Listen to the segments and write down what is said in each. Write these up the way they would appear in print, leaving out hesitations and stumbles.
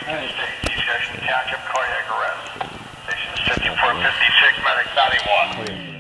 Station Township cardiac arrest. Station 5456, medic 91.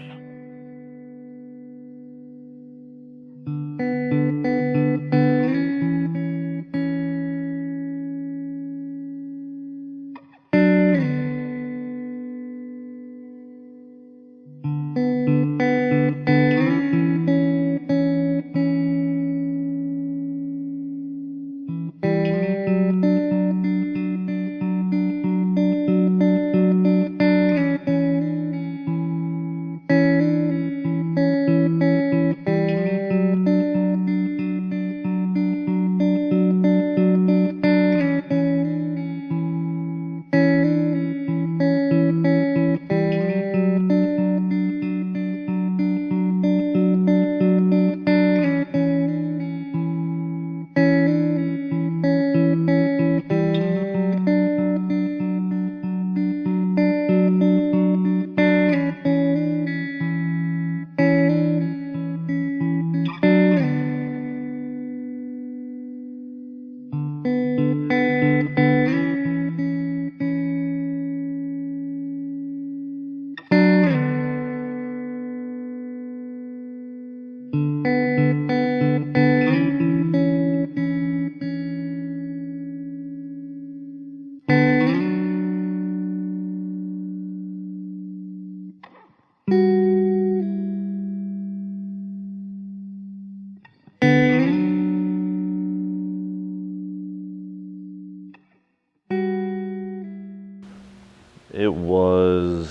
It was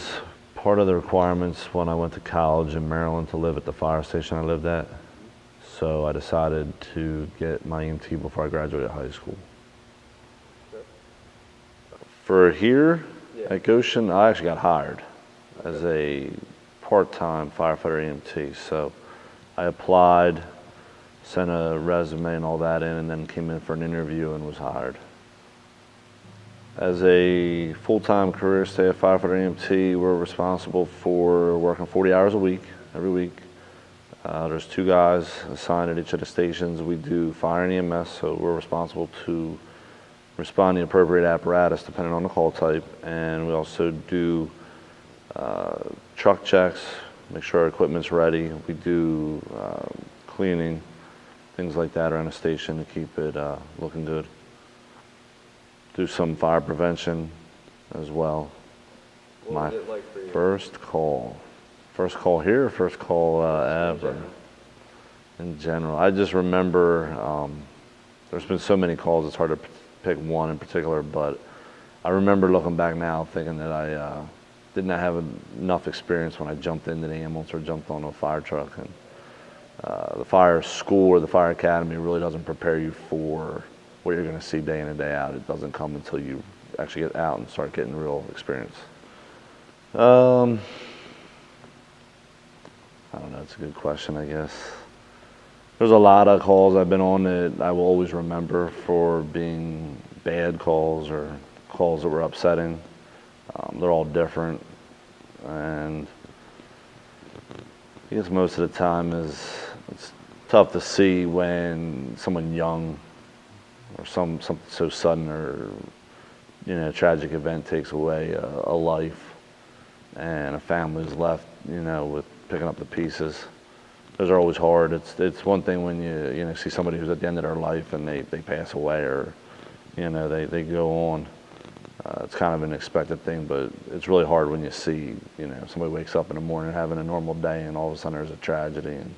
part of the requirements when I went to college in Maryland to live at the fire station I lived at. So I decided to get my EMT before I graduated high school. For here at Goshen, I actually got hired as a part-time firefighter EMT. So I applied, sent a resume and all that in, and then came in for an interview and was hired. As a full-time career staff firefighter EMT, we're responsible for working 40 hours a week, every week. There's 2 guys assigned at each of the stations. We do fire and EMS, so we're responsible to respond to the appropriate apparatus depending on the call type. And we also do truck checks, make sure our equipment's ready. We do cleaning, things like that around the station to keep it looking good. Do some fire prevention as well. What was it like for you? First call here, first call ever. In general, I just remember there's been so many calls, it's hard to pick one in particular, but I remember looking back now thinking that I didn't have enough experience when I jumped into the ambulance or jumped on a fire truck. And the fire school or the fire academy really doesn't prepare you for what you're going to see day in and day out. It doesn't come until you actually get out and start getting real experience. I don't know, it's a good question, I guess. There's a lot of calls I've been on that I will always remember for being bad calls or calls that were upsetting. They're all different, and I guess most of the time it's tough to see when someone young or something so sudden or a tragic event takes away a life and a family's left with picking up the pieces. Those are always hard. It's one thing when you see somebody who's at the end of their life and they pass away or they go on. It's kind of an expected thing, but it's really hard when you see somebody wakes up in the morning having a normal day and all of a sudden there's a tragedy, and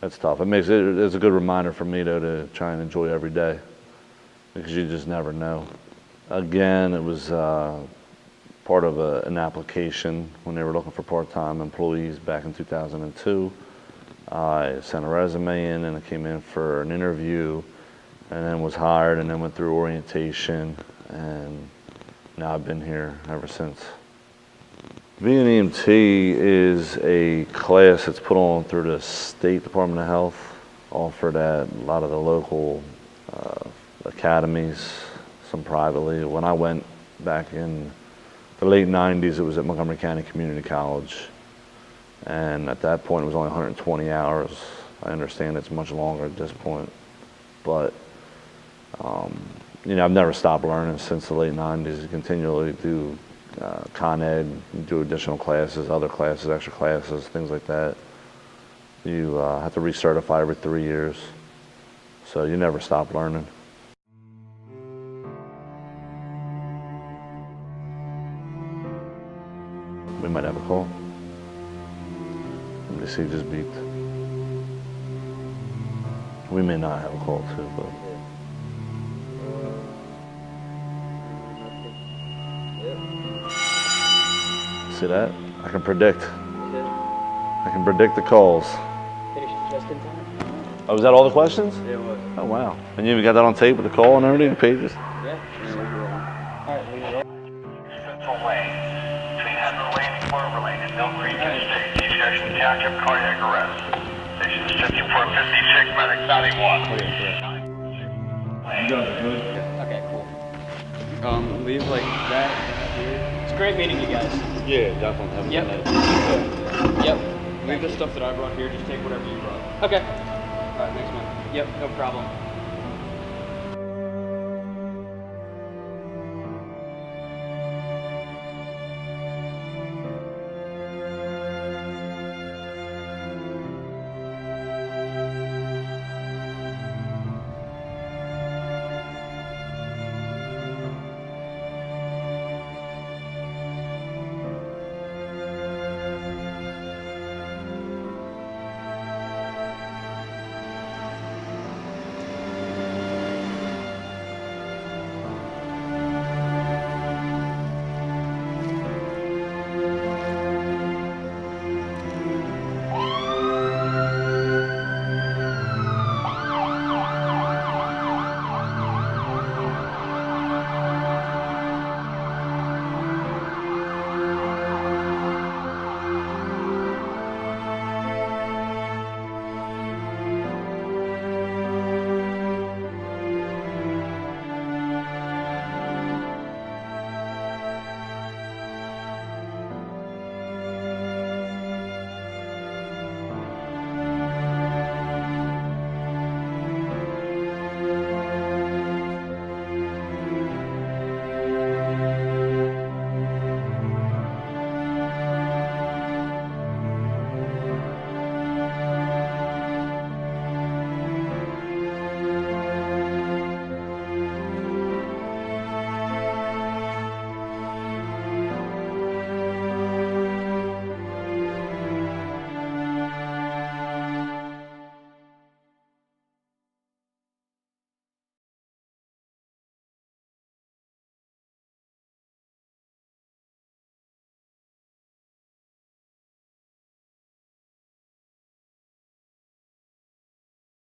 that's tough. It's a good reminder for me though to try and enjoy every day, because you just never know. Again, it was part of an application when they were looking for part-time employees back in 2002. I sent a resume in and I came in for an interview and then was hired and then went through orientation, and now I've been here ever since. Being an EMT is a class that's put on through the State Department of Health, offered at a lot of the local academies, some privately. When I went back in the late 90s, it was at Montgomery County Community College. And at that point, it was only 120 hours. I understand it's much longer at this point. But you know, I've never stopped learning since the late 90s. You continually do Con Ed, you do additional classes, other classes, extra classes, things like that. You have to recertify every 3 years, so you never stop learning. We might have a call. Let me see, just beeped. We may not have a call too, but. See that? I can predict. I can predict the calls. Finished just in time? Oh, was that all the questions? Yeah, it was. Oh, wow. And you even got that on tape with the call and everything, pages? Yeah. Alright, we roll. Central Lane, between Henry Lane and Clover Lane in Mill Creek State. Chief Jackson Township, cardiac arrest. Station is 5456, medic 91. Okay, cool. Leave like that here. It's great meeting you guys. Yeah, definitely. Yep. Yep. Leave the stuff that I brought here, just take whatever you brought. Okay. Alright, thanks man. Yep, no problem.